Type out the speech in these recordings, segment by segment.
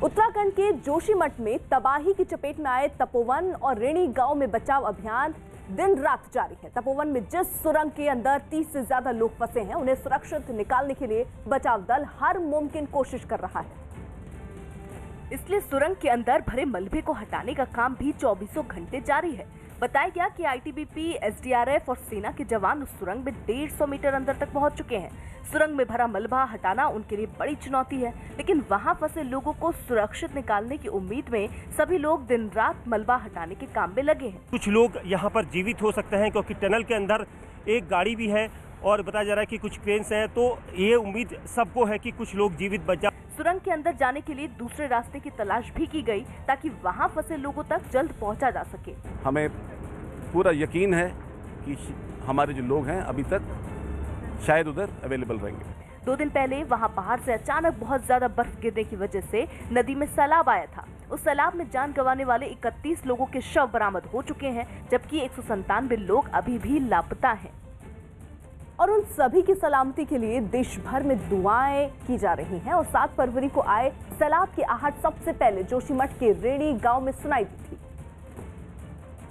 उत्तराखंड के जोशीमठ में तबाही की चपेट में आए तपोवन और रेणी गांव में बचाव अभियान दिन रात जारी है। तपोवन में जिस सुरंग के अंदर 30 से ज्यादा लोग फंसे हैं, उन्हें सुरक्षित निकालने के लिए बचाव दल हर मुमकिन कोशिश कर रहा है। इसलिए सुरंग के अंदर भरे मलबे को हटाने का काम भी 24 घंटे जारी है। बताया गया कि आईटीबीपी, एसडीआरएफ और सेना के जवान उस सुरंग में 150 मीटर अंदर तक पहुंच चुके हैं। सुरंग में भरा मलबा हटाना उनके लिए बड़ी चुनौती है, लेकिन वहां फंसे लोगों को सुरक्षित निकालने की उम्मीद में सभी लोग दिन रात मलबा हटाने के काम में लगे हैं। कुछ लोग यहाँ पर जीवित हो सकते हैं क्योंकि टनल के अंदर एक गाड़ी भी है और बताया जा रहा है कि कुछ क्रेन्स हैं, तो ये उम्मीद सबको है कि कुछ लोग जीवित बच जाए। सुरंग के अंदर जाने के लिए दूसरे रास्ते की तलाश भी की गई ताकि वहां फंसे लोगों तक जल्द पहुंचा जा सके। हमें पूरा यकीन है कि हमारे जो लोग हैं अभी तक शायद उधर अवेलेबल रहेंगे। 2 दिन पहले वहां पहाड़ से अचानक बहुत ज्यादा बर्फ गिरने की वजह से नदी में सैलाब आया था। उस सैलाब में जान गंवाने वाले 31 लोगों के शव बरामद हो चुके हैं, जबकि 197 लोग अभी भी लापता हैं। और उन सभी की सलामती के लिए देश भर में दुआएं की जा रही हैं। और 7 फरवरी को आए सैलाब की आहट सबसे पहले जोशीमठ के रेणी गांव में सुनाई दी थी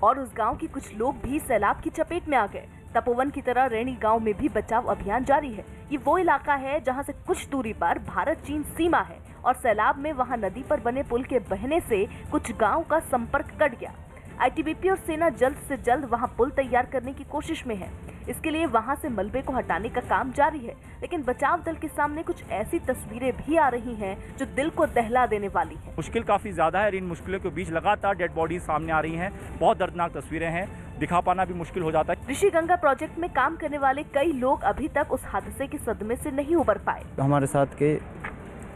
और उस गांव के कुछ लोग भी सैलाब की चपेट में आ गए। तपोवन की तरह रेणी गांव में भी बचाव अभियान जारी है। ये वो इलाका है जहां से कुछ दूरी पर भारत-चीन सीमा है और सैलाब में वहां नदी पर बने पुल के बहने से कुछ गांव का संपर्क कट गया। आईटीबीपी और सेना जल्द से जल्द वहां पुल तैयार करने की कोशिश में है। इसके लिए वहां से मलबे को हटाने का काम जारी है, लेकिन बचाव दल के सामने कुछ ऐसी तस्वीरें भी आ रही हैं जो दिल को दहला देने वाली हैं। मुश्किल काफ़ी ज़्यादा है। इन मुश्किलों के बीच लगातार डेड बॉडीज सामने आ रही हैं। बहुत दर्दनाक तस्वीरें हैं, दिखा पाना भी मुश्किल हो जाता है। ऋषिगंगा प्रोजेक्ट में काम करने वाले कई लोग अभी तक उस हादसे के सदमे से नहीं उबर पाए। हमारे साथ के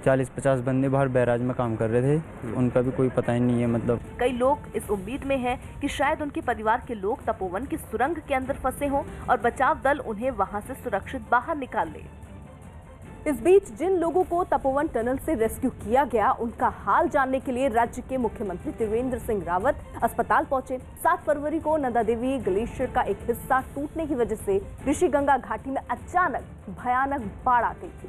40-50 बंदे बाहर बैराज में काम कर रहे थे, उनका भी कोई पता ही नहीं है। मतलब कई लोग इस उम्मीद में हैं कि शायद उनके परिवार के लोग तपोवन की सुरंग के अंदर फंसे हों और बचाव दल उन्हें वहां से सुरक्षित बाहर निकाल ले। इस बीच जिन लोगों को तपोवन टनल से रेस्क्यू किया गया, उनका हाल जानने के लिए राज्य के मुख्यमंत्री त्रिवेंद्र सिंह रावत अस्पताल पहुंचे। 7 फरवरी को नंदा देवी ग्लेशियर का एक हिस्सा टूटने की वजह से ऋषिगंगा घाटी में अचानक भयानक बाढ़ आ गई थी,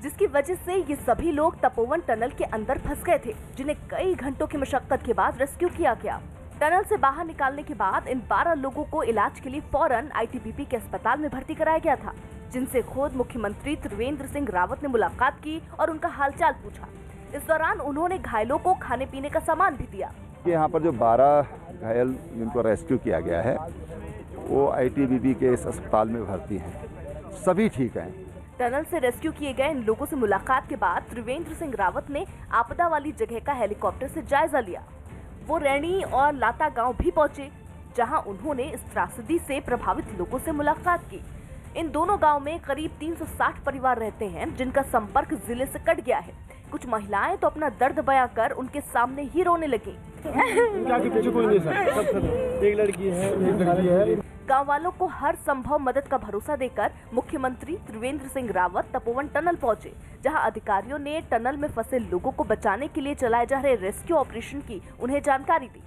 जिसकी वजह से ये सभी लोग तपोवन टनल के अंदर फंस गए थे, जिन्हें कई घंटों की मशक्कत के बाद रेस्क्यू किया गया। टनल से बाहर निकालने के बाद इन 12 लोगों को इलाज के लिए फौरन आईटीबीपी के अस्पताल में भर्ती कराया गया था, जिनसे खुद मुख्यमंत्री त्रिवेंद्र सिंह रावत ने मुलाकात की और उनका हालचाल पूछा। इस दौरान उन्होंने घायलों को खाने पीने का सामान भी दिया। यहाँ पर जो 12 घायल जिनको रेस्क्यू किया गया है, वो आईटीबीपी के इस अस्पताल में भर्ती हैं, सभी ठीक हैं। टनल से रेस्क्यू किए गए इन लोगों से मुलाकात के बाद त्रिवेंद्र सिंह रावत ने आपदा वाली जगह का हेलीकॉप्टर से जायजा लिया। वो रैणी और लाता गांव भी पहुंचे, जहां उन्होंने इस त्रासदी से प्रभावित लोगों से मुलाकात की। इन दोनों गांव में करीब 360 परिवार रहते हैं, जिनका संपर्क जिले से कट गया है। कुछ महिलाएं तो अपना दर्द बयां कर उनके सामने ही रोने लगी। एक लड़की है। गांव वालों को हर संभव मदद का भरोसा देकर मुख्यमंत्री त्रिवेंद्र सिंह रावत तपोवन टनल पहुंचे, जहां अधिकारियों ने टनल में फंसे लोगों को बचाने के लिए चलाए जा रहे रेस्क्यू ऑपरेशन की उन्हें जानकारी दी।